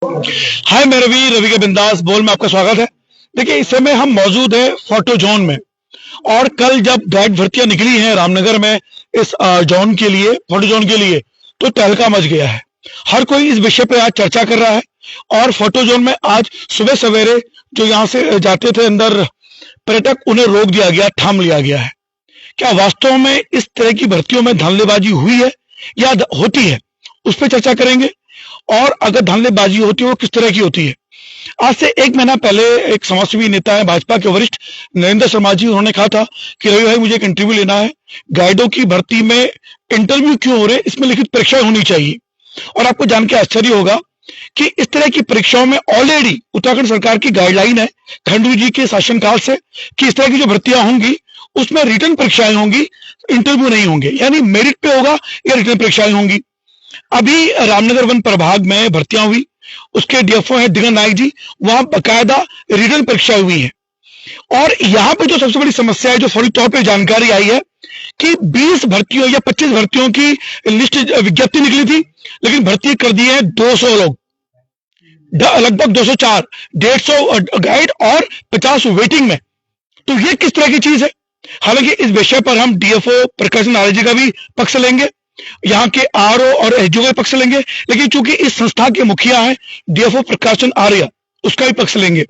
हाय मैं रवि के बिंदास बोल में आपका स्वागत है। देखिए इस समय हम मौजूद है फोटो जोन में और कल जब गाइड भर्तियां निकली हैं रामनगर में इस जोन के लिए, फोटो जोन के लिए, तो तहलका मच गया है। हर कोई इस विषय पे आज चर्चा कर रहा है और फोटो जोन में आज सुबह सवेरे जो यहाँ से जाते थे अंदर पर्यटक, उन्हें रोक दिया गया, थाम लिया गया है। क्या वास्तव में इस तरह की भर्तियों में धांधलीबाजी हुई है या होती है, उस पर चर्चा करेंगे। और अगर धांधलीबाजी होती है वो किस तरह की होती है। आज से एक महीना पहले एक समाजसेवी नेता है भाजपा के वरिष्ठ नरेंद्र शर्मा जी, उन्होंने कहा था कि रवि भाई मुझे एक इंटरव्यू लेना है, गाइडों की भर्ती में इंटरव्यू क्यों हो रहे हैं, इसमें लिखित परीक्षा होनी चाहिए। और आपको जान के आश्चर्य होगा कि इस तरह की परीक्षाओं में ऑलरेडी उत्तराखंड सरकार की गाइडलाइन है खंडू जी के शासनकाल से कि इस तरह की जो भर्तियां होंगी उसमें रिटर्न परीक्षाएं होंगी, इंटरव्यू नहीं होंगे, यानी मेरिट पे होगा या रिटर्न परीक्षाएं होंगी। अभी रामनगर वन प्रभाग में भर्तियां हुई, उसके डीएफओ है दिगन नायक जी, वहां बकायदा रिटर्न परीक्षा हुई है। और यहाँ पे जो सबसे बड़ी समस्या है, जो फौरी तौर पे जानकारी आई है कि 20 भर्तियों या 25 भर्तियों की लिस्ट विज्ञप्ति निकली थी, लेकिन भर्ती कर दिए हैं 200 लोग, लगभग 204, 150 गाइड और 50 वेटिंग में। तो ये किस तरह की चीज है। हालांकि इस विषय पर हम डीएफओ प्रकाशन आर्य जी का भी पक्ष लेंगे, यहाँ के आरओ और एसडीओ का पक्ष लेंगे, लेकिन चूंकि इस संस्था के मुखिया हैं डीएफओ प्रकाशन आर्य, उसका भी पक्ष लेंगे।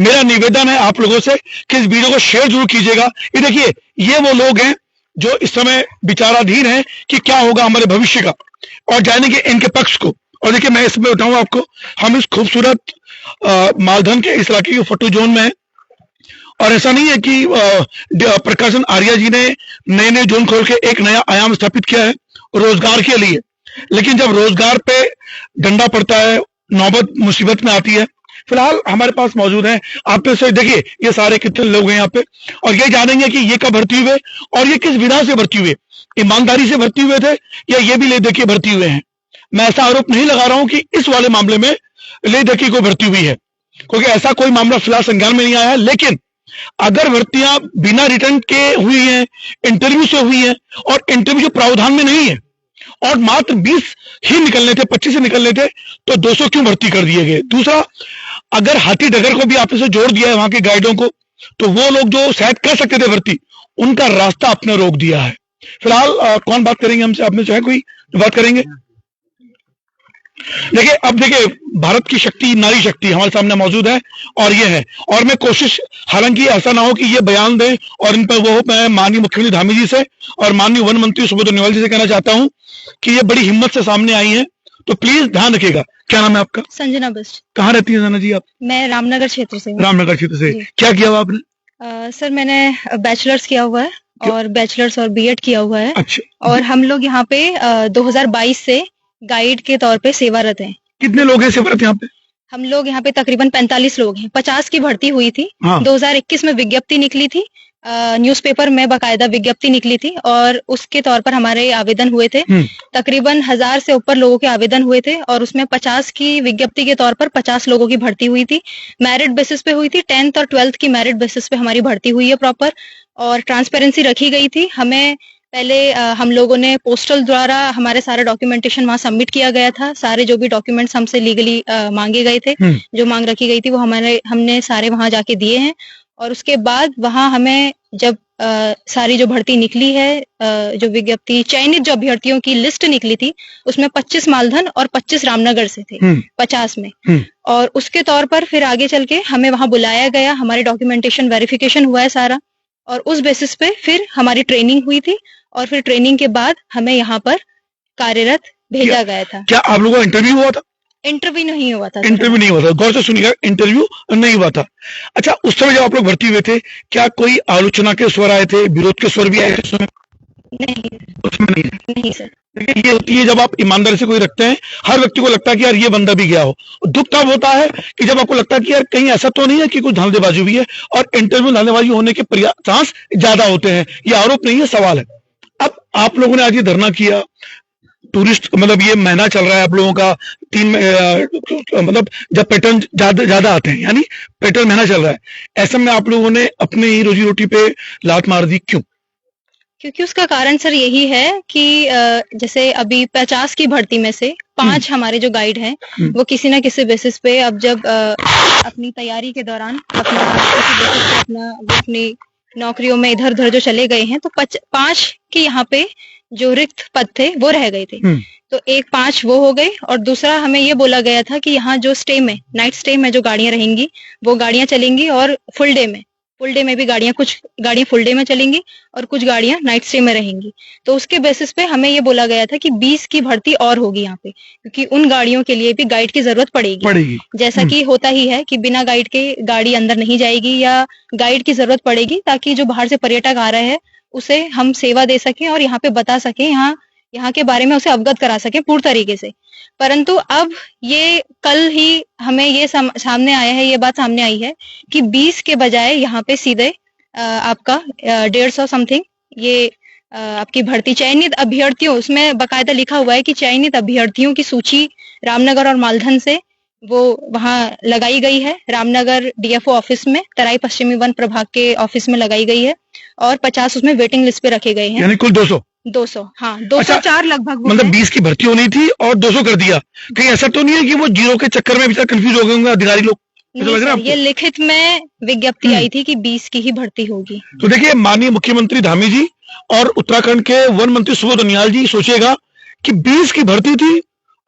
मेरा निवेदन है आप लोगों से कि इस वीडियो को शेयर जरूर कीजिएगा। ये देखिए, ये वो लोग हैं जो इस समय विचाराधीन हैं कि क्या होगा हमारे भविष्य का, और जानेंगे इनके पक्ष को। और देखिए मैं इसमें बताऊं आपको, हम इस खूबसूरत मालधन के इस इलाके के फोटो जोन में है, और ऐसा नहीं है कि प्रकाशन आर्या जी ने नए नए जोन खोल के एक नया आयाम स्थापित किया है रोजगार के लिए, लेकिन जब रोजगार पे डंडा पड़ता है, नौबत मुसीबत में आती है। फिलहाल हमारे पास मौजूद हैं, आप से देखिए ये सारे कितने लोग हैं यहाँ पे, और ये जानेंगे कि ये कब भर्ती हुए और ये किस विधा से भर्ती हुए, ईमानदारी से भर्ती हुए थे या ये भी ले दे के भर्ती हुए हैं। मैं ऐसा आरोप नहीं लगा रहा हूं कि इस वाले मामले में ले दे के कोई भर्ती हुई है, क्योंकि ऐसा कोई मामला फिलहाल संज्ञान में नहीं आया है। लेकिन अगर भर्तियां बिना रिटर्न के हुई हैं, इंटरव्यू से हुई है, और इंटरव्यू जो प्रावधान में नहीं है, और मात्र 20 ही निकलने थे, 25 से निकलने थे, तो 200 क्यों भर्ती कर दिए गए। दूसरा, अगर हाथी डगर को भी आपने से जोड़ दिया है वहां के गाइडों को, तो वो लोग जो शायद कर सकते थे भर्ती, उनका रास्ता आपने रोक दिया है। फिलहाल कौन बात करेंगे हमसे, आपने चाहे कोई बात करेंगे। देखिए अब देखिए, भारत की शक्ति, नारी शक्ति हमारे सामने मौजूद है, और ये है। और मैं कोशिश, हालांकि ऐसा ना हो कि ये बयान दें और इन पर वो, मैं माननीय मुख्यमंत्री धामी जी से और माननीय वन मंत्री सुब्रत निवाल जी से कहना चाहता हूं कि ये बड़ी हिम्मत से सामने आई है, तो प्लीज ध्यान रखिएगा। क्या नाम है आपका? संजना बिष्ट। कहाँ रहती है संजना जी आप? मैं रामनगर क्षेत्र से हूँ। रामनगर क्षेत्र से। क्या किया हुआ आपने? सर मैंने बैचलर्स किया हुआ है और बैचलर्स और बीएड किया हुआ है। अच्छा। और हम लोग यहाँ पे 2022 से गाइड के तौर पे सेवारत हैं। कितने लोग हैं सेवारत यहाँ पे? हम लोग यहाँ पे तकरीबन 45 लोग हैं। 50 की भर्ती हुई थी। हाँ। 2021 में विज्ञप्ति निकली थी, न्यूज़पेपर में बाकायदा विज्ञप्ति निकली थी, और उसके तौर पर हमारे आवेदन हुए थे। तकरीबन 1000 से ऊपर लोगों के आवेदन हुए थे, और उसमें 50 की विज्ञप्ति के तौर पर 50 लोगों की भर्ती हुई थी। मेरिट बेसिस पे हुई थी, 10th और 12th की मेरिट बेसिस पे हमारी भर्ती हुई है प्रॉपर, और ट्रांसपेरेंसी रखी गई थी। हमें पहले हम लोगों ने पोस्टल द्वारा हमारे सारे डॉक्यूमेंटेशन वहाँ सबमिट किया गया था। सारे जो भी डॉक्यूमेंट्स हमसे लीगली मांगे गए थे, जो मांग रखी गई थी, वो हमने सारे वहाँ जाके दिए हैं। और उसके बाद वहाँ हमें जब सारी जो भर्ती निकली है, जो विज्ञप्ति, चयनित जो अभ्यर्थियों की लिस्ट निकली थी, उसमें 25 मालधन और 25 रामनगर से थे, 50 में। और उसके तौर पर फिर आगे चल के हमें वहाँ बुलाया गया, हमारे डॉक्यूमेंटेशन वेरिफिकेशन हुआ है सारा, और उस बेसिस पे फिर हमारी ट्रेनिंग हुई थी, और फिर ट्रेनिंग के बाद हमें यहाँ पर कार्यरत भेजा गया था। क्या आप लोगों का इंटरव्यू हुआ था? इंटरव्यू नहीं हुआ था। इंटरव्यू नहीं हुआ था, गौर से सुनिएगा, इंटरव्यू नहीं हुआ था। अच्छा, उस समय जब आप लोग भर्ती हुए थे, क्या कोई आलोचना के स्वर आए थे, विरोध के स्वर भी आए थे उसमें? नहीं, उसमें नहीं सर। ये होती है जब आप ईमानदारी से कोई रखते हैं, हर व्यक्ति को लगता है कि यार ये बंदा भी गया हो। दुख तब होता है कि जब आपको लगता है कि यार कहीं ऐसा तो नहीं है कि कुछ धांधलीबाजी हुई है, और इंटरव्यू धांधलीबाजी होने के चांस ज्यादा होते हैं। ये आरोप नहीं है, सवाल है। अब आप लोगों ने आज ये धरना किया, टूरिस्ट, मतलब ये महीना चल रहा है आप लोगों का, मतलब जब पैटर्न ज्यादा आते हैं, यानी पैटर्न महीना चल रहा है, ऐसे में आप लोगों ने अपने ही रोजी रोटी पे लात मार दी, क्यों? क्योंकि उसका कारण सर यही है कि जैसे अभी 50 की भर्ती में से 5 हमारे जो गाइड हैं वो किसी ना किसी बेसिस पे अब जब अपनी तैयारी के दौरान अपना किसी बेसिस पे अपना वो अपनी नौकरियों में इधर उधर जो चले गए हैं, तो 5 के यहाँ पे जो रिक्त पद थे वो रह गए थे। तो एक 5 वो हो गए, और दूसरा हमें ये बोला गया था कि यहाँ जो स्टे में नाइट स्टे में जो गाड़ियां रहेंगी वो गाड़ियां चलेंगी, और फुल डे में भी कुछ गाड़ियां फुल डे में चलेंगी और कुछ गाड़ियां नाइट स्टे में रहेंगी। तो उसके बेसिस पे हमें ये बोला गया था कि 20 की भर्ती और होगी यहाँ पे, क्योंकि उन गाड़ियों के लिए भी गाइड की जरूरत पड़ेगी। जैसा कि होता ही है कि बिना गाइड के गाड़ी अंदर नहीं जाएगी, या गाइड की जरूरत पड़ेगी ताकि जो बाहर से पर्यटक आ रहे हैं उसे हम सेवा दे सकें और यहाँ पे बता सकें, यहाँ के बारे में उसे अवगत करा सकें पूर्ण तरीके से। परंतु अब ये कल ही हमें ये सामने आया है, ये बात सामने आई है कि 20 के बजाय यहाँ पे सीधे आपका 150 समथिंग ये आपकी भर्ती चयनित अभ्यर्थियों, उसमें बकायदा लिखा हुआ है कि चयनित अभ्यर्थियों की सूची रामनगर और मालधन से वो वहां लगाई गई है। रामनगर डीएफओ ऑफिस में, तराई पश्चिमी वन प्रभाग के ऑफिस में लगाई गई है, और 50 उसमें वेटिंग लिस्ट पे रखे गए हैं। यानी कुल 200। हाँ, 204 लगभग। मतलब 20 की भर्ती होनी थी और 200 कर दिया। कहीं ऐसा तो नहीं है कि वो जीरो के चक्कर में कंफ्यूज हो गए होंगे अधिकारी लोग? नहीं सर, ये लिखित में विज्ञप्ति आई थी कि 20 की ही भर्ती होगी। तो देखिए, माननीय मुख्यमंत्री धामी जी और उत्तराखंड के वन मंत्री सुबोध उनियाल जी सोचिएगा कि 20 की भर्ती थी,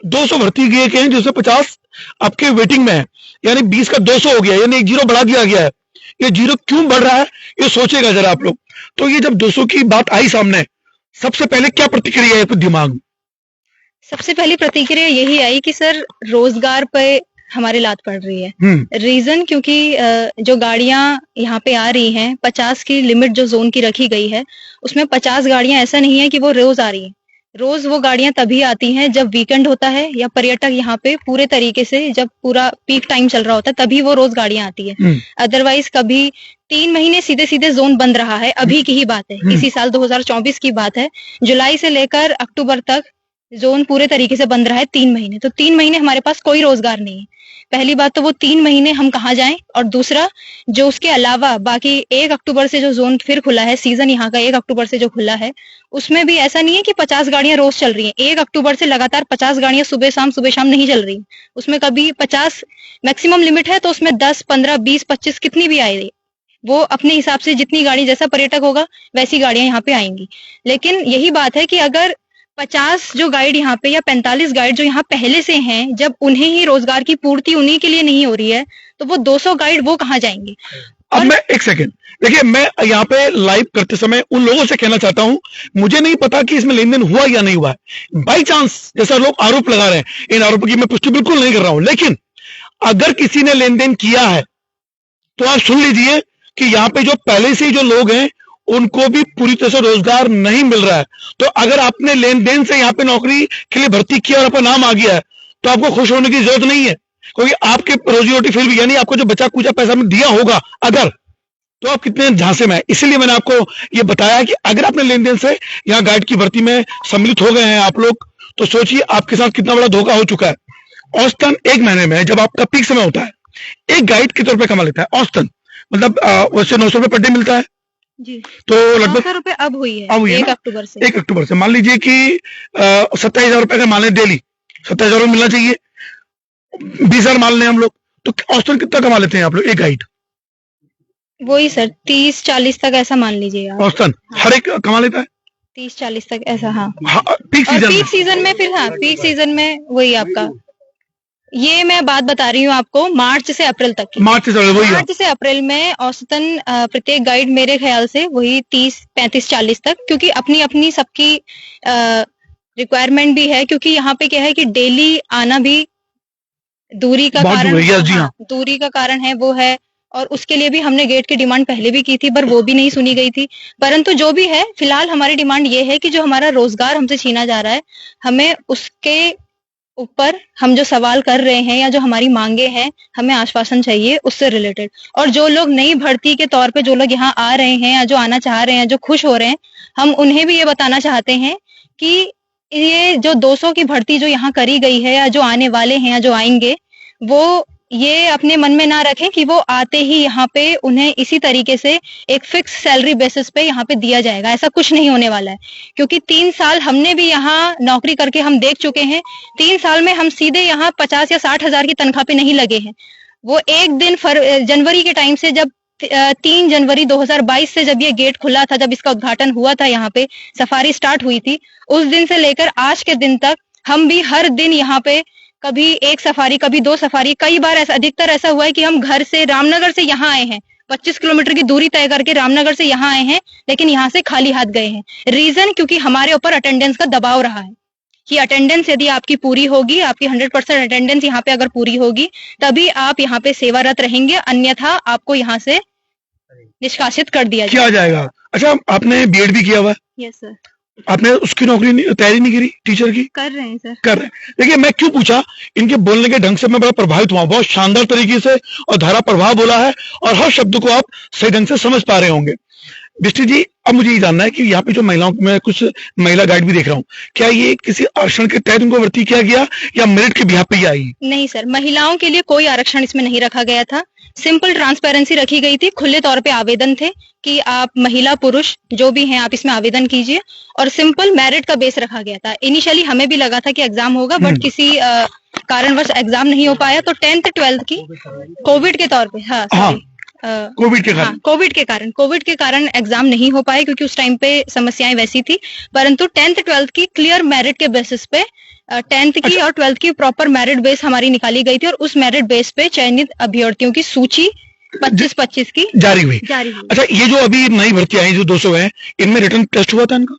200 भर्ती किए गए, जिसमें 50 आपके वेटिंग में है, यानी 20 का 200 हो गया, यानी एक जीरो बढ़ा दिया गया है। ये जीरो क्यों बढ़ रहा है, ये सोचेगा जरा आप लोग। तो ये जब 200 की बात आई सामने, सबसे पहले क्या प्रतिक्रिया है दिमाग में? सबसे पहली प्रतिक्रिया यही आई कि सर रोजगार पे हमारे लात पड़ रही है। रीजन क्योंकि जो गाड़ियां यहाँ पे आ रही हैं, 50 की लिमिट जो जोन की रखी गई है, उसमें 50 गाड़ियां ऐसा नहीं है कि वो रोज आ रही हैं। रोज वो गाड़ियां तभी आती हैं जब वीकेंड होता है या पर्यटक यहाँ पे पूरे तरीके से, जब पूरा पीक टाइम चल रहा होता है, तभी वो रोज गाड़ियां आती है। अदरवाइज कभी 3 महीने सीधे सीधे जोन बंद रहा है। अभी की ही बात है, इसी साल 2024 की बात है, जुलाई से लेकर अक्टूबर तक जोन पूरे तरीके से बंद रहा है 3 महीने। तो 3 महीने हमारे पास कोई रोजगार नहीं है। पहली बात तो वो 3 महीने हम कहाँ जाएं, और दूसरा जो उसके अलावा बाकी 1 अक्टूबर से जो जोन फिर खुला है, सीजन यहाँ का 1 अक्टूबर से जो खुला है, उसमें भी ऐसा नहीं है कि 50 गाड़ियां रोज चल रही हैं। 1 अक्टूबर से लगातार 50 गाड़ियां सुबह शाम नहीं चल रही। उसमें कभी 50 मैक्सिमम लिमिट है, तो उसमें 10, 15, 20, 25 कितनी भी आए, वो अपने हिसाब से जितनी गाड़ी, जैसा पर्यटक होगा वैसी गाड़ियां यहाँ पे आएंगी। लेकिन यही बात है कि अगर 50 जो गाइड यहाँ पे या 45 गाइड जो यहाँ पहले से हैं, जब उन्हें ही रोजगार की पूर्ति उन्हीं के लिए नहीं हो रही है, तो वो 200 गाइड वो कहाँ जाएंगे? अब मैं एक सेकंड, देखिए, मैं यहाँ पे लाइव करते समय उन लोगों से कहना चाहता हूं, मुझे नहीं पता कि इसमें लेन देन हुआ या नहीं हुआ है। बाई चांस जैसा लोग आरोप लगा रहे हैं, इन आरोपों की मैं पुष्टि बिल्कुल नहीं कर रहा हूं, लेकिन अगर किसी ने लेन देन किया है तो आप सुन लीजिए कि यहाँ पे जो पहले से जो लोग हैं उनको भी पूरी तरह से रोजगार नहीं मिल रहा है। तो अगर आपने लेन देन से यहाँ पे नौकरी के लिए भर्ती किया और आपका नाम आ गया है, तो आपको खुश होने की जरूरत नहीं है, क्योंकि आपके रोजी रोटी फिर भी, यानी आपको जो बचा कुचा पैसा में दिया होगा अगर, तो आप कितने झांसे में है। इसीलिए मैंने आपको ये बताया कि अगर आपने लेन देन से यहाँ गाइड की भर्ती में सम्मिलित हो गए हैं आप लोग, तो सोचिए आपके साथ कितना बड़ा धोखा हो चुका है। औसतन 1 महीने में जब आपका पीक समय होता है, एक गाइड कितने रुपए कमा लेता है औसतन? मतलब वैसे 900 रुपए पर डे मिलता है जी, तो लगभग 900 रुपए अब हुई है 1 अक्टूबर से मान लीजिए कि 27,000 रुपए का मान लें डेली, 27,000 रुपए मिलना चाहिए। 20,000 मान लें हम लोग, तो औसतन कितना कमा लेते हैं आप लोग एक गाइड? वही सर 30-40 तक ऐसा मान लीजिए आप। औसतन हर एक कमा लेता है 30-40 तक ऐसा। हाँ, पीक सीजन में फिर, हाँ, पीक सीजन में वही आपका, ये मैं बात बता रही हूँ आपको मार्च से अप्रैल तक की। मार्च से अप्रैल में औसतन प्रत्येक गाइड मेरे ख्याल से वही 30, 35, 40 तक, क्योंकि अपनी अपनी सबकी रिक्वायरमेंट भी है, क्योंकि यहाँ पे क्या है कि डेली आना भी दूरी का कारण, हाँ, दूरी का कारण है वो है, और उसके लिए भी हमने गेट की डिमांड पहले भी की थी, पर वो भी नहीं सुनी गई थी। परंतु जो भी है, फिलहाल हमारी डिमांड ये है कि जो हमारा रोजगार हमसे छीना जा रहा है, हमें उसके ऊपर हम जो सवाल कर रहे हैं या जो हमारी मांगे हैं, हमें आश्वासन चाहिए उससे रिलेटेड। और जो लोग नई भर्ती के तौर पे जो लोग यहाँ आ रहे हैं या जो आना चाह रहे हैं, जो खुश हो रहे हैं, हम उन्हें भी ये बताना चाहते हैं कि ये जो 200 की भर्ती जो यहाँ करी गई है या जो आने वाले हैं या जो आएंगे, वो ये अपने मन में ना रखें कि वो आते ही यहाँ पे उन्हें इसी तरीके से एक फिक्स सैलरी बेसिस पे यहाँ पे दिया जाएगा, ऐसा कुछ नहीं होने वाला है। क्योंकि 3 साल हमने भी यहाँ नौकरी करके हम देख चुके हैं, 3 साल में हम सीधे यहाँ 50 या 60 हजार की तनख्वाह पे नहीं लगे हैं। वो एक दिन जनवरी के टाइम से, जब 3 जनवरी 2022 से जब ये गेट खुला था, जब इसका उद्घाटन हुआ था, यहाँ पे सफारी स्टार्ट हुई थी, उस दिन से लेकर आज के दिन तक हम भी हर दिन यहाँ पे कभी एक सफारी, कभी 2 सफारी, कई बार ऐसा, अधिकतर ऐसा हुआ है कि हम घर से, रामनगर से यहाँ आए हैं, 25 किलोमीटर की दूरी तय करके रामनगर से यहाँ आए हैं, लेकिन यहाँ से खाली हाथ गए हैं। रीजन क्योंकि हमारे ऊपर अटेंडेंस का दबाव रहा है कि अटेंडेंस यदि आपकी पूरी होगी, आपकी 100% अटेंडेंस यहाँ पे अगर पूरी होगी, तभी आप यहाँ पे सेवारत रहेंगे, अन्यथा आपको यहाँ से निष्कासित कर दिया जाएगा। अच्छा, आपने बीएड भी किया हुआ है? Yes sir. आपने उसकी नौकरी तैयारी नहीं करी टीचर की? कर रहे हैं सर। कर रहे हैं। देखिए, मैं क्यों पूछा, इनके बोलने के ढंग से मैं बड़ा प्रभावित हुआ, बहुत शानदार तरीके से और धारा प्रभाव बोला है और हर शब्द को आप सही ढंग से समझ पा रहे होंगे। दृष्टि जी, अब मुझे ये जानना है कि यहाँ पे जो महिलाओं, मैं कुछ महिला गाइड भी देख रहा हूँ, क्या ये किसी आरक्षण के तहत उनको भर्ती किया गया या मेरिट के बिहाफ पे ही आई? नहीं सर, महिलाओं के लिए कोई आरक्षण इसमें नहीं रखा गया था। सिंपल ट्रांसपेरेंसी रखी गई थी, खुले तौर पे आवेदन थे कि आप महिला पुरुष जो भी हैं आप इसमें आवेदन कीजिए, और सिंपल मेरिट का बेस रखा गया था। इनिशियली हमें भी लगा था कि एग्जाम होगा, बट किसी कारणवश एग्जाम नहीं हो पाया, तो 10th 12th की कोविड के तौर पे, कोविड के कारण एग्जाम नहीं हो पाए, क्योंकि उस टाइम पे समस्याएं वैसी थी। परंतु 10th 12th की क्लियर मेरिट के बेसिस पे 10th की और 12th की प्रॉपर मेरिट बेस हमारी निकाली गई थी, और उस मेरिट बेस पे चयनित अभ्यर्थियों की सूची 25-25 की जारी हुई। अच्छा, ये जो अभी नई भर्ती आई जो 200 है, इनमें रिटर्न टेस्ट हुआ था इनका?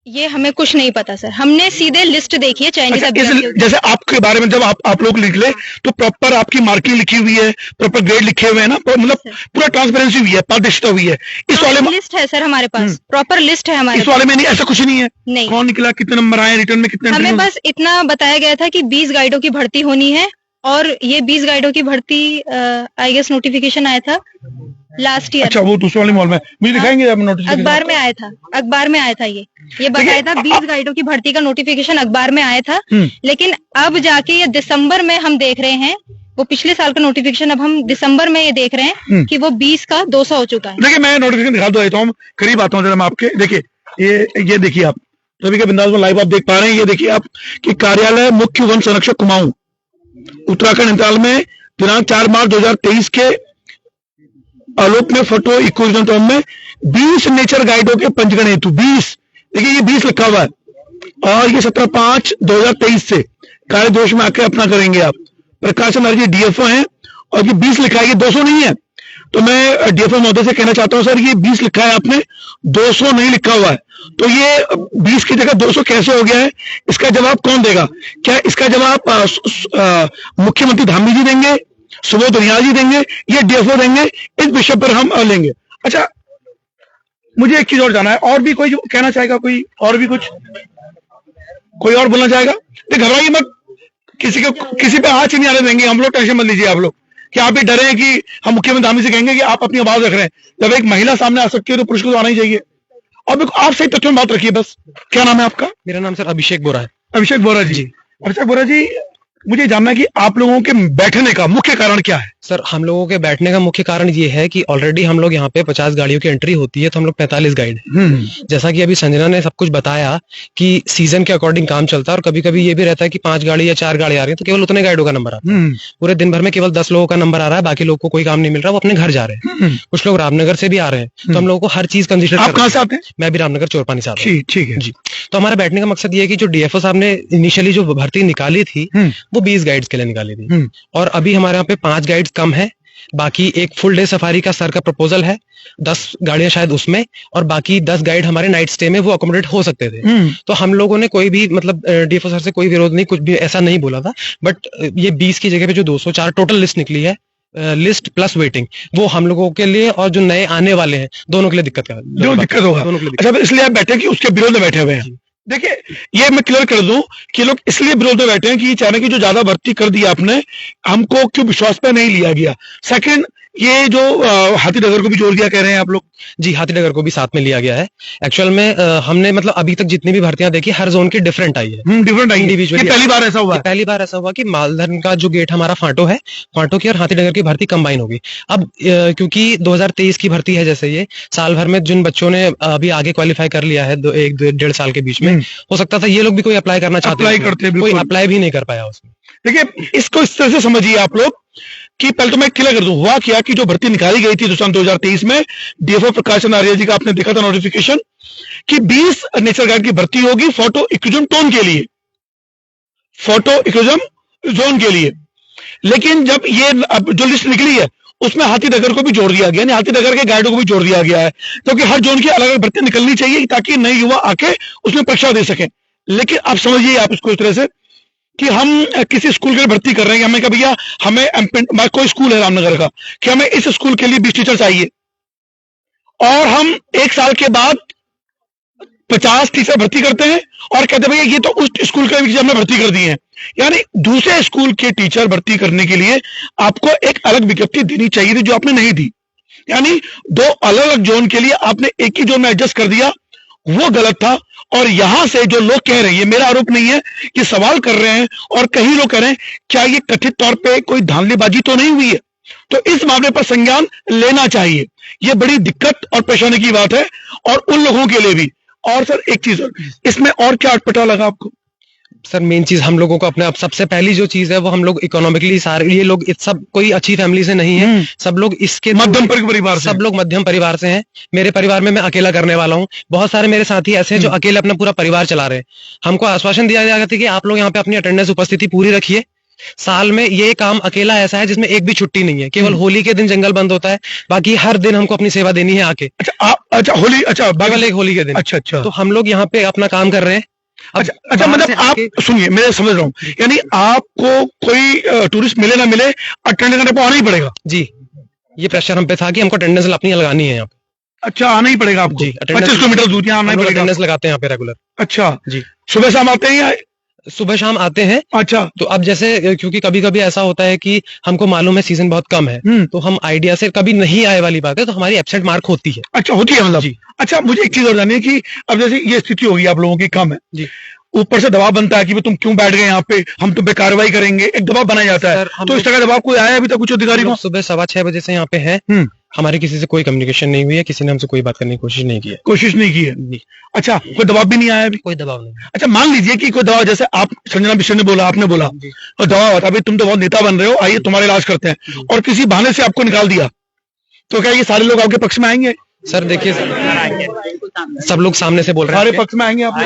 ये हमें कुछ नहीं पता सर, हमने सीधे लिस्ट देखी है चयनित अभ्यर्थियों की। जैसे आपके बारे में जब आप लोग निकले तो प्रॉपर आपकी मार्किंग लिखी हुई है, प्रॉपर ग्रेड लिखे हुए हैं ना, मतलब पूरा ट्रांसपेरेंसी हुई है, पारदर्शिता हुई है। इस वाले में लिस्ट है सर, हमारे पास प्रॉपर लिस्ट है हमारे। इस वाले में नहीं, ऐसा कुछ नहीं है? नहीं। कौन निकला, कितने नंबर आए, रिटर्न में कितने? हमें बस इतना बताया गया था कि 20 गाइडों की भर्ती होनी है, और ये 20 गाइडों की भर्ती आई गेस नोटिफिकेशन आया था लास्ट ईयर। अच्छा, वो दूसरे वाले मॉल में मुझे दिखाएंगे आप नोटिफिकेशन? अखबार में आया था, ये बताया था 20 गाइडों की भर्ती का नोटिफिकेशन अखबार में आया था, लेकिन अब जाके ये दिसंबर में हम देख रहे हैं, वो पिछले साल का नोटिफिकेशन अब हम दिसंबर में ये देख रहे हैं कि वो 20 का 200 हो चुका है। देखिए, मैं नोटिफिकेशन दिखा देता हूँ, करीब आता हूँ जरा मैं आपके। देखिए, ये देखिए आप रवि के बिंदास में लाइव आप देख पा रहे हैं। ये देखिए आप कि कार्यालय मुख्य वन संरक्षक कुमाऊं, उत्तराखंड नैनीताल में दिनांक 4 मार्च 2023 के आलोक में फोटो इको में 20 नेचर गाइडों के पंजीकरण हेतु 20, देखिए ये 20 लिखा हुआ है, और ये 17/5/2023 से कार्य दोष में आकर अपना करेंगे आप। प्रकाश हमारे डीएफओ हैं, और ये 20 लिखा है, ये 200 नहीं है। तो मैं डीएफओ महोदय से कहना चाहता हूं, सर ये 20 लिखा है आपने, 200 नहीं लिखा हुआ है, तो ये 20 की जगह 200 कैसे हो गया है? इसका जवाब कौन देगा? क्या इसका जवाब मुख्यमंत्री धामी जी देंगे, सुबोध उनियाल जी देंगे, ये डीएफओ देंगे? इस विषय पर हम लेंगे। अच्छा, मुझे एक चीज और जाना है, और भी कोई जो कहना चाहेगा? कोई और भी कुछ, कोई और बोलना चाहेगा? घबराइए मत, किसी पे हाथ ही नहीं आने देंगे हम लोग, टेंशन मत लीजिए आप लोग कि आप भी डरे हैं कि हम मुख्यमंत्री धामी से कहेंगे कि आप अपनी आवाज रख रहे हैं। जब एक महिला सामने आ सकती है तो पुरुष को तो आना ही चाहिए। और आप सही तथ्यों में बात रखिए बस। क्या नाम है आपका? मेरा नाम सर अभिषेक बोरा है। अभिषेक बोरा जी। अभिषेक बोरा जी, मुझे जानना है कि आप लोगों के बैठने का मुख्य कारण क्या है? सर, हम लोगों के बैठने का मुख्य कारण ये है कि ऑलरेडी हम लोग यहाँ पे 50 गाड़ियों की एंट्री होती है, तो हम लोग 45 गाइड हैं। जैसा कि अभी संजना ने सब कुछ बताया कि सीजन के अकॉर्डिंग काम चलता है, और कभी कभी ये भी रहता है कि 5 गाड़ी या 4 गाड़ी आ रही है, तो केवल उतने गाइडों का नंबर आता है। पूरे दिन भर में केवल 10 लोगों का नंबर आ रहा है, बाकी लोगों को कोई काम नहीं मिल रहा, वो अपने घर जा रहे हैं। कुछ लोग रामनगर से भी आ रहे हैं, तो हम लोगों को हर चीज कंसिडर आप कहाँ से आते हैं? मैं भी रामनगर चोरपानी से आता हूँ। ठीक है जी। तो हमारा बैठने का मकसद ये है कि जो डीएफओ साहब ने इनिशियली जो भर्ती निकाली थी वो 20 गाइड्स के लिए निकाली थी, और अभी हमारे यहाँ पे 5 गाइड्स कम है। बाकी एक फुल डे सफारी का सर का प्रपोजल है, 10 गाड़ियां शायद उसमें, और बाकी 10 गाइड हमारे नाइट स्टे में वो अकोमोडेट हो सकते थे। तो हम लोगों ने कोई भी मतलब डीएफओ सर से कोई विरोध नहीं, कुछ भी ऐसा नहीं बोला था, बट ये 20 की जगह पे जो 204 टोटल लिस्ट निकली है, लिस्ट प्लस वेटिंग, वो हम लोगों के लिए और जो नए आने वाले हैं दोनों के लिए दिक्कत होगा। अच्छा, इसलिए आप बैठे कि उसके विरोध में बैठे हुए हैं? देखिए, ये मैं क्लियर कर दूं कि लोग इसलिए विरोध में बैठे हैं कि ये चाह रहे हैं कि जो ज्यादा भर्ती कर दी आपने, हमको क्यों विश्वास पे नहीं लिया गया। सेकंड, ये जो हाथीनगर को भी जोड़ दिया कह रहे हैं आप लोग? जी, हाथीनगर को भी साथ में लिया गया है। एक्चुअल में हमने मतलब अभी तक जितनी भी भर्तियां देखी, हर जोन की डिफरेंट आई है। डिफरेंट आई है। ये पहली बार ऐसा हुआ है? पहली बार ऐसा हुआ कि मालधन का जो गेट हमारा फांटो है, फांटो की और हाथीनगर की भर्ती कंबाइन होगी। अब क्योंकि 2023 की भर्ती है, जैसे ये साल भर में जिन बच्चों ने अभी आगे क्वालिफाई कर लिया है 1-1.5 साल के बीच में, हो सकता था ये लोग भी कोई अप्लाई करना चाहते थे, कोई अप्लाई भी नहीं कर पाया उसमें। देखिए, इसको इस तरह से समझिए आप लोग कि पहले तो मैं क्लियर कर दूं, हुआ क्या कि जो भर्ती निकाली गई थी 2023 में, डीएफओ प्रकाशन आर्य जी का आपने देखा था नोटिफिकेशन कि 20 नेचर गार्ड की भर्ती होगी फोटो इक्विजम टोन के लिए, फोटो इक्विजम जोन के लिए। लेकिन जब ये अब जो लिस्ट निकली है उसमें हाथीनगर को भी जोड़ दिया गया, हाथीनगर के गाइडों को भी जोड़ दिया गया है, क्योंकि हर जोन की अलग अलग भर्ती निकलनी चाहिए ताकि नए युवा आके उसमें परीक्षा दे सकें। लेकिन आप समझिए आप इसको इस तरह से कि हम किसी स्कूल के लिए भर्ती कर रहे हैं, हमें कहा भैया हमें कोई स्कूल है रामनगर का कि हमें इस स्कूल के लिए 20 टीचर चाहिए, और हम 1 साल के बाद 50 टीचर भर्ती करते हैं और कहते हैं भैया ये तो उस स्कूल के लिए हमने भर्ती कर दिए हैं। यानी दूसरे स्कूल के टीचर भर्ती करने के लिए आपको एक अलग विज्ञप्ति देनी चाहिए थी, जो आपने नहीं दी। यानी 2 अलग अलग जोन के लिए आपने एक ही जोन में एडजस्ट कर दिया, वो गलत था। और यहां से जो लोग कह रहे हैं, ये मेरा आरोप नहीं है, ये सवाल कर रहे हैं और कई लोग कह रहे हैं क्या ये कथित तौर पे कोई धांधलीबाजी तो नहीं हुई है, तो इस मामले पर संज्ञान लेना चाहिए। ये बड़ी दिक्कत और परेशानी की बात है और उन लोगों के लिए भी। और सर एक चीज और, इसमें और क्या अटपटा लगा आपको? सर मेन चीज हम लोगों को अपने आप सबसे पहली जो चीज है वो हम लोग इकोनॉमिकली सारे ये लोग सब कोई अच्छी फैमिली से नहीं है, सब लोग इसके मध्यम परिवार से, सब लोग मध्यम परिवार से हैं। मेरे परिवार में मैं अकेला करने वाला हूँ, बहुत सारे मेरे साथी ऐसे हैं जो अकेले अपना पूरा परिवार चला रहे हैं। हमको आश्वासन दिया गया था कि आप लोग यहाँ पे अपनी अटेंडेंस उपस्थिति पूरी रखिए। साल में ये काम अकेला ऐसा है जिसमें एक भी छुट्टी नहीं है, केवल होली के दिन जंगल बंद होता है, बाकी हर दिन हमको अपनी सेवा देनी है आके। अच्छा होली, अच्छा केवल एक होली के दिन। अच्छा, तो हम लोग यहाँ पे अपना काम कर रहे हैं। अच्छा मतलब आप सुनिए, मैं समझ रहा हूँ, यानी आपको कोई टूरिस्ट मिले ना मिले अटेंड करने पर आना ही पड़ेगा? जी, ये प्रेशर हम पे था कि हमको अटेंडेंस अपनी लगानी है यहाँ पे। अच्छा, आना ही पड़ेगा आपको? 25 किलोमीटर दूर आना ही पड़ेगा? अटेंडेंस लगाते हैं यहाँ पे रेगुलर। अच्छा जी, सुबह शाम आते हैं या? सुबह शाम आते हैं। अच्छा, तो अब जैसे क्योंकि कभी कभी ऐसा होता है कि हमको मालूम है सीजन बहुत कम है, तो हम आइडिया से कभी नहीं आए वाली बात है, तो हमारी एब्सेंट मार्क होती है। अच्छा, होती है मतलब? जी। अच्छा, मुझे एक चीज और जाननी है कि अब जैसे ये स्थिति होगी आप लोगों की कम है जी, ऊपर से दबाव बनता है कि तुम क्यों बैठ गए यहाँ पे, हम तुम पे कार्रवाई करेंगे, एक दबाव बनाया जाता है, तो इस तरह का दबाव कोई आया अभी तक कुछ अधिकारी को? सुबह 6:15 बजे से यहाँ पे है, हमारी किसी से कोई कम्युनिकेशन नहीं हुई है, किसी ने हमसे कोई बात करने की कोशिश नहीं की है। कोशिश नहीं की है? अच्छा, कोई दबाव भी नहीं आया अभी? कोई दबाव नहीं। अच्छा, मान लीजिए कि कोई दबाव, जैसे आप संजना बिश्र ने बोला, आपने बोला और दबाव आता, अभी तुम तो बहुत नेता बन रहे हो, आइए तुम्हारे इलाज करते हैं, और किसी बहाने से आपको निकाल दिया, तो क्या ये सारे लोग आपके पक्ष में आएंगे? सर देखिए, सब लोग सामने से बोल रहे हैं, सारे पक्ष में आएंगे आप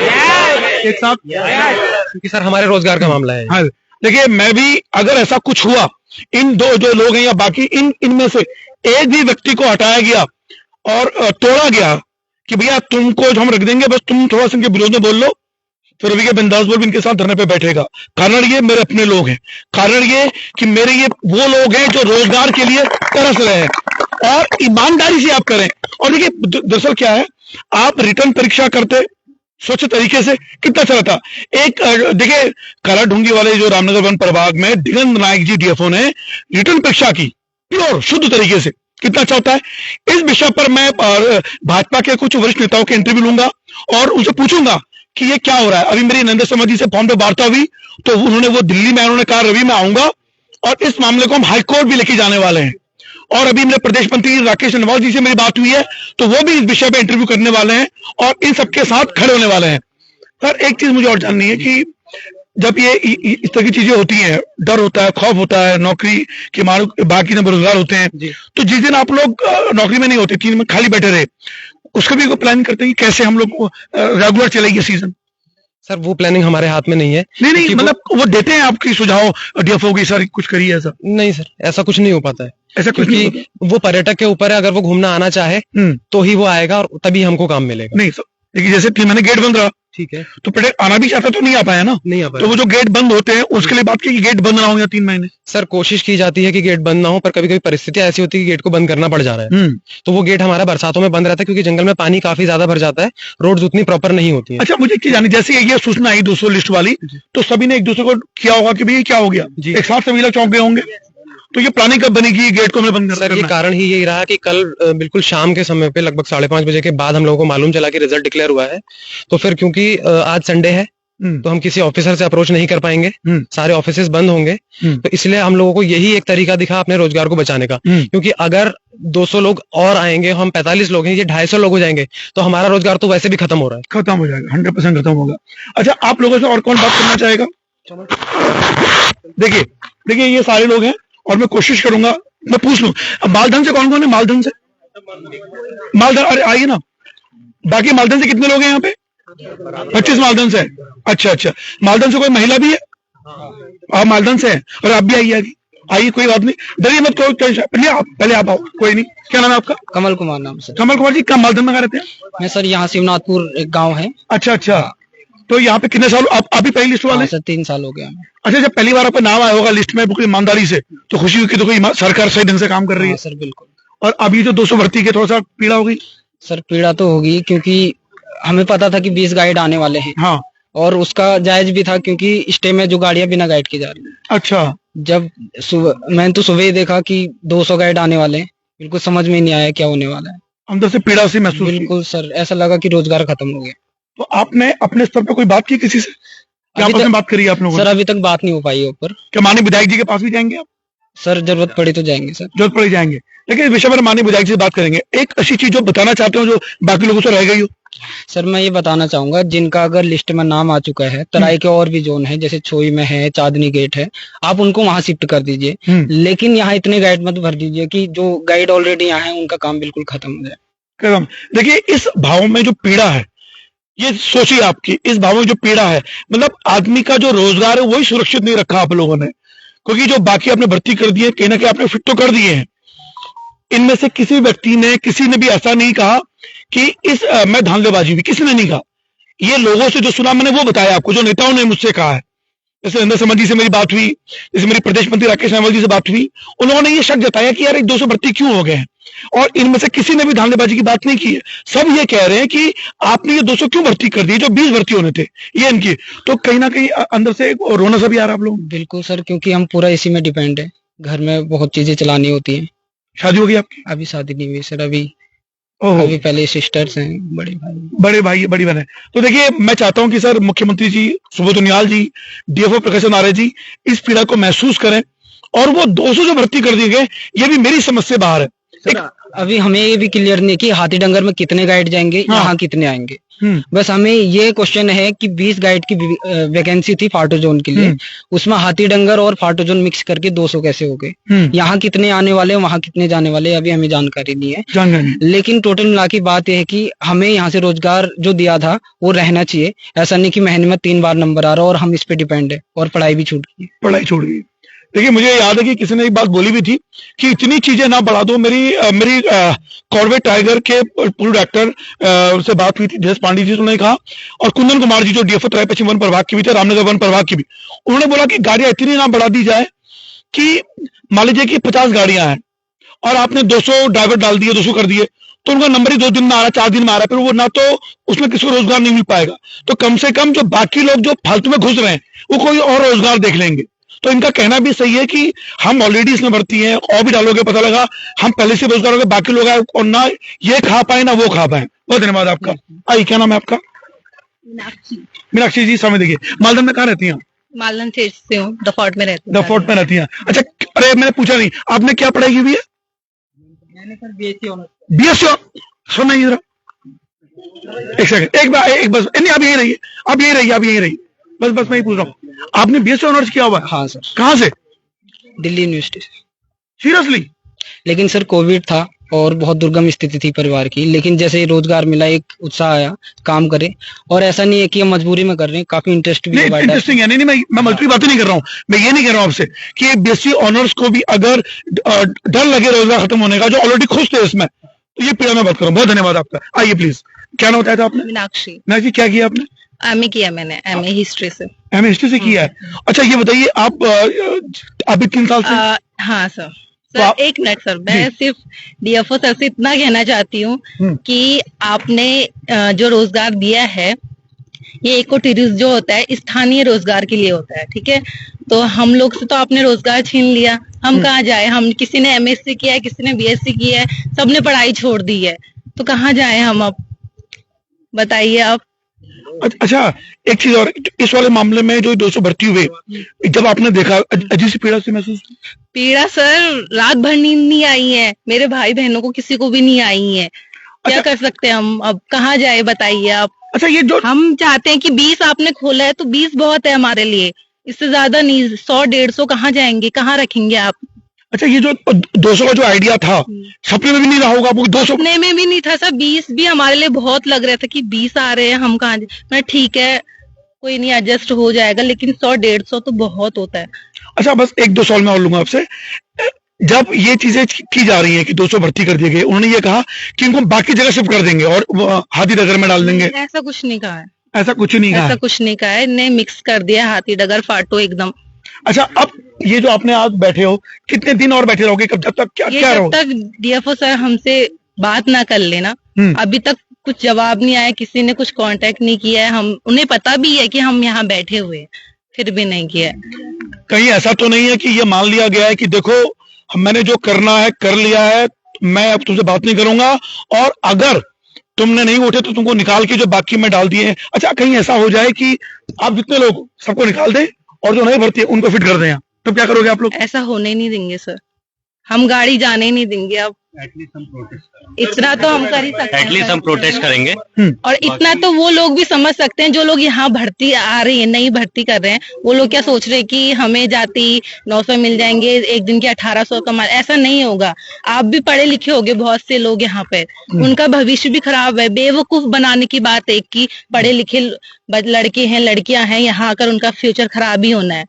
एक साथ, क्योंकि सर हमारे रोजगार का मामला है। हाँ, देखिए मैं भी, अगर ऐसा कुछ हुआ, इन 2 जो लोग हैं या बाकी इनमें से एक भी व्यक्ति को हटाया गया और तोड़ा गया कि भैया तुमको जो हम रख देंगे, बस तुम थोड़ा सा इनके विरोध में बोल लो, तो रवि के बिंदास बोल भी इनके साथ धरने पे बैठेगा। कारण ये मेरे अपने लोग हैं, कारण ये कि मेरे ये वो लोग हैं जो रोजगार के लिए तरस रहे हैं, और ईमानदारी से आप करें। और देखिए दरअसल क्या है, आप रिटर्न परीक्षा करते स्वच्छ तरीके से, कितना अच्छा रहता। एक देखिए काला ढूंगी वाले जो रामनगर वन प्रभाग में दिगंत नायक जी डीएफओ ने रिटर्न परीक्षा की प्योर शुद्ध तरीके से, कितना अच्छा होता है। इस विषय पर मैं भाजपा के कुछ वरिष्ठ नेताओं के इंटरव्यू लूंगा और उनसे पूछूंगा कि ये क्या हो रहा है। अभी मेरी नरेंद्र शर्मा जी से फोन पे वार्ता हुई, तो उन्होंने वो दिल्ली में, उन्होंने कहा रवि मैं आऊंगा और इस मामले को हम हाईकोर्ट भी लेके जाने वाले हैं। और अभी मेरे प्रदेश मंत्री राकेश अग्रवाल जी से मेरी बात हुई है, तो वो भी इस विषय पे इंटरव्यू करने वाले हैं और इन सबके साथ खड़े होने वाले हैं। सर एक चीज मुझे और जाननी है कि जब ये इस तरह की चीजें होती हैं, डर होता है, खौफ होता है, नौकरी के मारू बाकी ने बेरोजगार होते हैं, तो जिस दिन आप लोग नौकरी में नहीं होते, 3 में खाली बैठे रहे, उसका भी प्लानिंग करते हैं कि कैसे हम लोग रेगुलर चलेगी सीजन? सर वो प्लानिंग हमारे हाथ में नहीं है। नहीं मतलब वो देते हैं आपकी सुझाव डीएफओ की, सर कुछ करिए ऐसा? नहीं सर, ऐसा कुछ नहीं हो पाता है, ऐसा कुछ नहीं। वो पर्यटक के ऊपर है, अगर वो घूमना आना चाहे तो ही वो आएगा और तभी हमको काम मिलेगा। नहीं सर, देखिए जैसे 3 महीने गेट बंद रहा, ठीक है, तो पर्यटक आना भी चाहता तो नहीं आ पाया ना? नहीं आ पाया। तो वो जो गेट बंद होते हैं उसके लिए बात की कि गेट बंद ना हो या 3 महीने? सर कोशिश की जाती है कि गेट बंद ना हो, पर कभी कभी परिस्थितियां ऐसी होती है कि गेट को बंद करना पड़ जा रहा है, तो वो गेट हमारा बरसातों में बंद रहता है, क्योंकि जंगल में पानी काफी ज्यादा भर जाता है, रोड्स उतनी प्रॉपर नहीं होती है। अच्छा मुझे क्या जानी, जैसे ये सूचना आई 200 लिस्ट वाली, तो सभी ने एक दूसरे को किया होगा कि भाई क्या हो गया, एक साथ सभी लोग चौंक गए होंगे, तो ये प्लानिंग कब बनेगी गेट को हमें बंद सर, ये करना है? कारण ही यही रहा कि कल बिल्कुल शाम के समय पे लगभग 5:30 बजे के बाद हम लोगों को मालूम चला कि रिजल्ट डिक्लेयर हुआ है। तो फिर क्योंकि आज संडे है तो हम किसी ऑफिसर से अप्रोच नहीं कर पाएंगे, सारे ऑफिसेस बंद होंगे, तो इसलिए हम लोगों को यही एक तरीका दिखा अपने रोजगार को बचाने का, क्योंकि अगर 200 लोग और आएंगे, हम 45 लोग हैं, ये 250 लोग हो जाएंगे, तो हमारा रोजगार तो वैसे भी खत्म हो रहा है। खत्म हो जाएगा, 100% खत्म होगा। अच्छा, आप लोगों से और कौन बात करना चाहेगा? देखिए ये सारे लोग हैं और मैं कोशिश करूंगा मैं पूछ लूं मालधन से कौन कौन है? मालधन से, मालधन, अरे आइए ना। बाकी मालधन से कितने लोग हैं यहाँ पे? 25 मालधन से। अच्छा, मालधन से कोई महिला भी है? आप मालधन से हैं और आप भी आइए, कोई बात नहीं, डरिए मत, कोई पहले आप आओ, कोई नहीं। क्या नाम है आपका? कमल कुमार नाम से। कमल कुमार जी, कहाँ मालधन में कहाँ रहते हैं? मैं सर यहाँ शिवनाथपुर एक गांव है। अच्छा, तो यहाँ पे कितने साल आप भी पहली लिस्ट वाले? सर 3 साल हो गया हमें। अच्छा, जब पहली बार आपका नाम आया होगा लिस्ट में बिल्कुल ईमानदारी से, तो खुशी हुई कि तो कोई सरकार सही ढंग से काम कर रही है। सर बिल्कुल। और और अभी जो 200 भर्ती के थोड़ा सा पीड़ा होगी? सर पीड़ा तो होगी, क्योंकि हमें पता था कि 20 गाइड आने वाले हैं। हाँ, और उसका जायज भी था, क्योंकि स्टे में जो गाड़ियां बिना गाइड की जा रही है। अच्छा, जब मैंने तो सुबह ही देखा कि 200 गाइड आने वाले हैं, बिल्कुल समझ में नहीं आया क्या होने वाला है। अंदर से पीड़ा सी महसूस की। बिल्कुल सर, ऐसा लगा कि रोजगार खत्म हो गया। तो आपने अपने स्तर पर कोई बात की किसी से? क्या आपस में बात करी है आप लोगों सर ने? अभी तक बात नहीं हो पाई है ऊपर। क्या माननीय विधायक जी के पास भी जाएंगे आप? सर जरूरत पड़ी तो जाएंगे सर। जरूरत पड़ी जाएंगे, लेकिन इस विषय पर माननीय विधायक जी से बात करेंगे। एक अच्छी चीज जो बताना चाहते हो जो बाकी लोगों से रह गई हो? सर मैं ये बताना चाहूंगा, जिनका अगर लिस्ट में नाम आ चुका है, तराई के और भी जोन है, जैसे छोई में है, चांदनी गेट है, आप उनको वहां शिफ्ट कर दीजिए, लेकिन यहाँ इतने गाइड मत भर दीजिए कि जो गाइड ऑलरेडी यहाँ है उनका काम बिल्कुल खत्म हो जाए। देखिए, इस भाव में जो पीड़ा है, ये सोचिए आपकी, इस भाव में जो पीड़ा है, मतलब आदमी का जो रोजगार है वही सुरक्षित नहीं रखा आप लोगों ने, क्योंकि जो बाकी आपने भर्ती कर दिए, कहीं ना कहीं आपने फिट तो कर दिए हैं। इनमें से किसी व्यक्ति ने, किसी ने भी ऐसा नहीं कहा कि मैं धांधलेबाजी भी, किसी ने नहीं कहा। ये लोगों से जो सुना मैंने वो बताया आपको, जो नेताओं ने मुझसे कहा है। जैसे नरेंद्र समर जी से मेरी बात हुई, जैसे मेरी प्रदेश मंत्री राकेश नावल जी से बात हुई, उन्होंने ये शक जताया कि यार 200 भर्ती क्यों हो गए हैं, और इनमें से किसी ने भी धांधलेबाजी की बात नहीं की है। सब ये कह रहे हैं कि आपने ये 200 क्यों भर्ती कर दी, जो 20 भर्ती होने थे ये इनकी। तो कहीं ना कहीं अंदर से रोना सा भी आ रहा है आप लोग? बिल्कुल सर, क्योंकि हम पूरा इसी में डिपेंड है, घर में बहुत चीजें चलानी होती है। शादी हो गई आपकी? अभी शादी नहीं हुई सर, अभी पहले सिस्टर्स हैं, बड़ी भाई बड़ी बहन है। तो देखिए, मैं चाहता हूं कि सर मुख्यमंत्री जी सुब्रत उनियाल जी, डीएफओ प्रकाश आर्य जी इस पीड़ा को महसूस करें, और वो 200 जो भर्ती कर दिए गए, ये भी मेरी समझ से बाहर है। अभी हमें ये भी क्लियर नहीं कि हाथीडंगर में कितने गाइड जाएंगे, यहाँ कितने आएंगे। बस हमें ये क्वेश्चन है कि 20 गाइड की वैकेंसी थी फाटो जोन के लिए, उसमें हाथीडंगर और फाटो जोन मिक्स करके 200 कैसे हो गए, यहाँ कितने आने वाले, वहाँ कितने जाने वाले, अभी हमें जानकारी नहीं है। लेकिन टोटल मिला की बात यह है कि हमें यहाँ से रोजगार जो दिया था वो रहना चाहिए। ऐसा नहीं कि महीने में 3 बार नंबर आ रहा और हम इस पे डिपेंड है, और पढ़ाई भी छूट गई। देखिए, मुझे याद है कि किसी ने एक बात बोली भी थी कि इतनी चीजें ना बढ़ा दो। मेरी कॉर्बेट टाइगर के पूर्व डायरेक्टर से बात हुई थी, देश पांडे जी, उन्होंने कहा, और कुंदन कुमार जी जो डीएफओ तराई पश्चिम वन प्रभाग की भी थे, रामनगर वन प्रभाग की भी, उन्होंने बोला कि गाड़ियां इतनी ना बढ़ा दी जाए कि मान लीजिए कि 50 गाड़ियां हैं और आपने 200 ड्राइवर डाल दिए, 200 कर दिए, तो उनका नंबर ही 2 दिन में आ रहा है, 4 दिन में आ रहा है, फिर वो ना तो उसमें किसी को रोजगार नहीं मिल पाएगा। तो कम से कम जो बाकी लोग जो फालतू में घुस रहे हैं वो कोई और रोजगार देख लेंगे। तो इनका कहना भी सही है कि हम ऑलरेडी इसमें भर्ती हैं, और भी डालोगे पता लगा हम पहले से रोजगार होगा, बाकी लोग आए और ना ये खा पाए ना वो खा पाए। बहुत धन्यवाद आपका। आई, क्या नाम है आपका? मीनाक्षी जी, समय देखिए, मालदन में कहाँ रहती हैं? मालदन से हूँ, द फोर्ट में रहती हूँ। द फोर्ट में रहती हैं। अच्छा, अरे मैंने पूछा नहीं, आपने क्या पढ़ाई की हुई है? मैंने सर बीएससी। सुनना जरा, एक सेकंड, एक बस, नहीं आप यही रहिए, बस मैं ही पूछ रहा हूँ, आपने बीएससी ऑनर्स किया हुआ है? हाँ सर। कहाँ से? दिल्ली यूनिवर्सिटी से। सीरियसली? लेकिन सर कोविड था और बहुत दुर्गम स्थिति थी परिवार की, लेकिन जैसे ही रोजगार मिला, एक उत्साह आया काम करे, और ऐसा नहीं है कि हम मजबूरी में कर रहे हैं, काफी इंटरेस्ट भी है। इंटरेस्टिंग है। नहीं, मैं मजबूरी बातें नहीं कर रहा हूँ, मैं ये नहीं कह रहा हूँ आपसे कि बीएससी ऑनर्स को भी अगर डर लगे रोजगार खत्म होने का, जो ऑलरेडी खुश थे इसमें, तो ये पीड़ा में बात करूँ। बहुत धन्यवाद आपका। आइए प्लीज, क्या नाम बताया था आपने? मीनाक्षी, क्या किया आपने? एमए किया मैंने, एमए हिस्ट्री से। एमए हिस्ट्री से किया है? अच्छा, ये बताइए आप अभी 3 साल से? हाँ सर। सर एक मिनट सर, मैं सिर्फ डीएफओ सर से इतना कहना चाहती हूँ कि आपने जो रोजगार दिया है, ये इको टूरिज्म जो होता है स्थानीय रोजगार के लिए होता है, ठीक है? तो हम लोग से तो आपने रोजगार छीन लिया, हम कहाँ जाए? हम किसी ने एमएससी किया है, किसी ने बीएससी किया है, सबने पढ़ाई छोड़ दी है, तो कहाँ जाए हम अब? बताइए आप। अच्छा, एक चीज और, इस वाले मामले में जो 200 भर्ती हुए, जब आपने देखा अजीब सी पीड़ा से महसूस? पीड़ा सर, रात भर नींद नहीं आई है, मेरे भाई बहनों को किसी को भी नहीं आई है। क्या अच्छा, कर सकते हैं हम अब? कहाँ जाए बताइए आप। अच्छा, ये जो हम चाहते हैं कि 20 आपने खोला है तो 20 बहुत है हमारे लिए, इससे ज्यादा नहीं। 100-150 कहाँ जाएंगे, कहाँ रखेंगे आप? अच्छा, ये जो 200 का जो आइडिया था, सपने में भी नहीं रहा होगा आपको 200? सपने में भी नहीं था सर। 20 भी हमारे लिए बहुत लग रहा था कि 20 आ रहे हैं, हम कहाँ मैं ठीक है, कोई नहीं, एडजस्ट हो जाएगा, लेकिन 100-150 तो बहुत होता है। अच्छा, बस 1-2 सवाल मैं और लूंगा आपसे। जब ये चीजें की जा रही हैं कि 200 भर्ती कर दिए गए, उन्होंने ये कहा कि इनको बाकी जगह शिफ्ट कर देंगे और हाथीडगर में डाल देंगे, ऐसा कुछ नहीं कहा है। ऐसा कुछ नहीं कहा ऐसा है। कुछ नहीं कहा है, इन्हें मिक्स कर दिया हाथीडगर फाटो एकदम। अच्छा, अब ये जो आपने आज बैठे हो, कितने दिन और बैठे रहोगे? कब, जब तक क्या ये क्या जब रहोगे? तक डीएफओ सर हमसे बात ना कर लेना, अभी तक कुछ जवाब नहीं आया, किसी ने कुछ कांटेक्ट नहीं किया है। हम उन्हें पता भी है कि हम यहाँ बैठे हुए हैं, फिर भी नहीं किया है। कहीं ऐसा तो नहीं है कि ये मान लिया गया है कि देखो मैंने जो करना है कर लिया है, मैं अब तुमसे बात नहीं करूंगा, और अगर तुमने नहीं उठे तो तुमको निकाल के जो बाकी में डाल दिए हैं? अच्छा, कहीं ऐसा हो जाए कि आप जितने लोग सबको निकाल दें और जो नहीं भर्ती है उनको फिट कर दें यहाँ, तो क्या करोगे आप लोग? ऐसा होने ही नहीं देंगे सर, हम गाड़ी जाने ही नहीं देंगे। अब इतना तो हम कर ही सकते हैं। एटलीस्ट हम प्रोटेस्ट करेंगे। और इतना तो वो लोग भी समझ सकते हैं जो लोग यहाँ भर्ती आ रही है, नई भर्ती कर रहे हैं, वो लोग क्या सोच रहे हैं कि हमें जाती 900 मिल जाएंगे, एक दिन के 1800 कमा। ऐसा नहीं होगा। आप भी पढ़े लिखे होगे, बहुत से लोग यहाँ पे, उनका भविष्य भी खराब है। बेवकूफ बनाने की बात है कि पढ़े लिखे लड़के हैं, लड़कियां हैं, यहाँ आकर उनका फ्यूचर खराब ही होना है,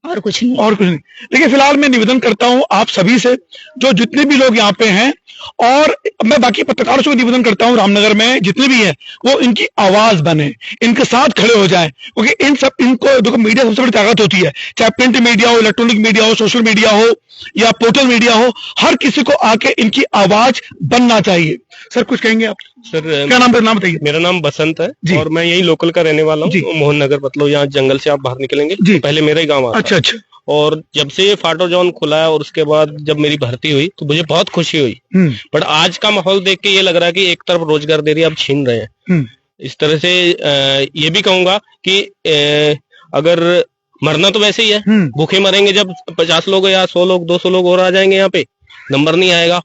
और कुछ नहीं। और कुछ नहीं। देखिए, फिलहाल मैं निवेदन करता हूं आप सभी से, जो जितने भी लोग यहाँ पे हैं, और मैं बाकी पत्रकारों से भी निवेदन करता हूं, रामनगर में जितने भी हैं, वो इनकी आवाज बने, इनके साथ खड़े हो जाएं, क्योंकि इनको देखो, मीडिया सबसे बड़ी ताकत होती है, चाहे प्रिंट मीडिया हो, इलेक्ट्रॉनिक मीडिया हो, सोशल मीडिया हो या पोर्टल मीडिया हो, हर किसी को आके इनकी आवाज बनना चाहिए। सर, कुछ कहेंगे आप? सर, क्या नाम बताइए? मेरा नाम बसंत है जी। और मैं यही लोकल का रहने वाला हूँ, मोहन नगर। मतलब यहाँ जंगल से आप बाहर निकलेंगे जी। तो पहले मेरा ही गाँव आता है। अच्छा, अच्छा। और जब से ये फाटो जोन खुला है और उसके बाद जब मेरी भर्ती हुई तो मुझे बहुत खुशी हुई। बट आज का माहौल देख के ये लग रहा है कि एक तरफ रोजगार दे रही है, अब छीन रहे हैं। इस तरह से ये भी कहूंगा कि अगर मरना तो वैसे ही है, भूखे मरेंगे। जब 50 लोग या 100 लोग 200 लोग और आ जाएंगे यहाँ पे, नंबर नहीं आएगा,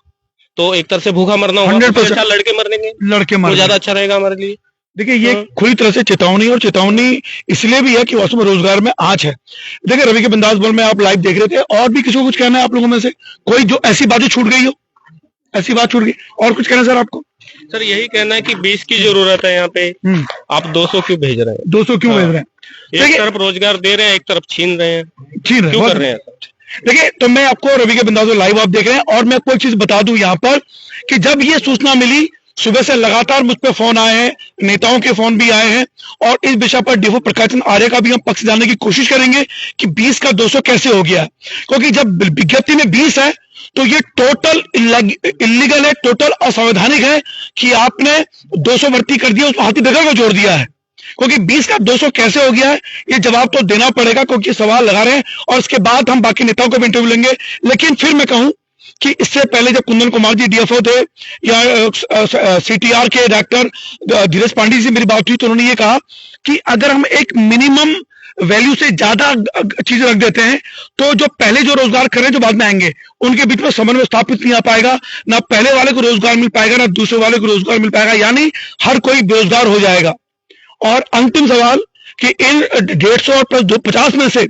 तो एक तरह से भूखा मरना होगा। 100% अच्छा लड़के मरेंगे, लड़के वो मर ज्यादा अच्छा रहेगा हमारे लिए। देखिए, ये खुली तरह से चेतावनी, और चेतावनी इसलिए भी है कि वास्तव में रोजगार में आंच है। देखिए, रवि के बिंदास बोल में आप लाइव देख रहे थे, और भी किसी को कुछ कहना है आप लोगों में से? कोई जो ऐसी बातें छूट गई हो, ऐसी बात छूट गई, और कुछ कहना है सर आपको? सर, यही कहना है कि 20 की जरूरत है यहाँ पे, आप 200 क्यों भेज रहे हैं? 200 क्यों भेज रहे हैं? एक तरफ रोजगार दे रहे हैं, एक तरफ छीन रहे हैं, क्यों कर रहे हैं? देखिए, तो मैं आपको रवि के बिंदास लाइव आप देख रहे हैं, और मैं आपको एक चीज बता दूं यहाँ पर कि जब ये सूचना मिली, सुबह से लगातार मुझ पे फोन आए हैं, नेताओं के फोन भी आए हैं, और इस विषय पर डीएफओ प्रकाश चंद आर्य का भी हम पक्ष जानने की कोशिश करेंगे कि 20 का 200 कैसे हो गया है। क्योंकि जब विज्ञप्ति में 20 है तो ये टोटल इलीगल है, टोटल असंवैधानिक है कि आपने 200 भर्ती कर दिया, उसको हाथीडगर को जोड़ दिया है। क्योंकि 20 का 200 कैसे हो गया है, ये जवाब तो देना पड़ेगा, क्योंकि सवाल लगा रहे हैं, और इसके बाद हम बाकी नेताओं को भी इंटरव्यू लेंगे। लेकिन फिर मैं कहूं कि इससे पहले जब कुंदन कुमार जी डीएफओ थे, या सीटीआर के डायरेक्टर धीरज पांडे जी मेरी बात हुई, तो उन्होंने ये कहा कि अगर हम एक मिनिमम वैल्यू से ज्यादा चीजें रख देते हैं, तो जो पहले जो रोजगार कर रहे हैं, जो बाद में आएंगे, उनके बीच में समन्वय स्थापित नहीं आ पाएगा, ना पहले वाले को रोजगार मिल पाएगा, ना दूसरे वाले को रोजगार मिल पाएगा, यानी हर कोई बेरोजगार हो जाएगा। और अंतिम सवाल कि इन 150 और प्लस 50 में से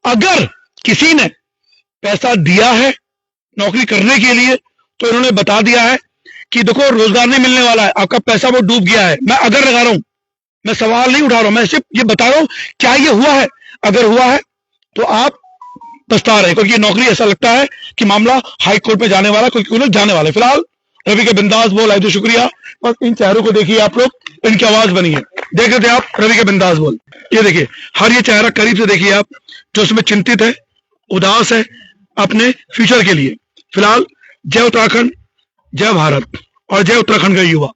अगर किसी ने पैसा दिया है नौकरी करने के लिए, तो इन्होंने बता दिया है कि देखो, रोजगार नहीं मिलने वाला है, आपका पैसा वो डूब गया है। मैं अगर लगा रहा हूं, मैं सवाल नहीं उठा रहा हूं, मैं सिर्फ ये बता रहा हूं क्या ये हुआ है। अगर हुआ है तो आप पछता रहे, क्योंकि ये नौकरी ऐसा लगता है कि मामला हाई कोर्ट में जाने वाला, क्योंकि लोग जाने वाले। फिलहाल रवि के बिंदास बोल आए तो शुक्रिया। बस इन चेहरों को देखिए आप लोग, इनकी आवाज बनी है, देख रहे थे आप रवि के बिंदास बोल। ये देखिए, हर ये चेहरा करीब से देखिए आप, जो उसमें चिंतित है, उदास है अपने फ्यूचर के लिए। फिलहाल जय उत्तराखंड, जय भारत, और जय उत्तराखंड का युवा।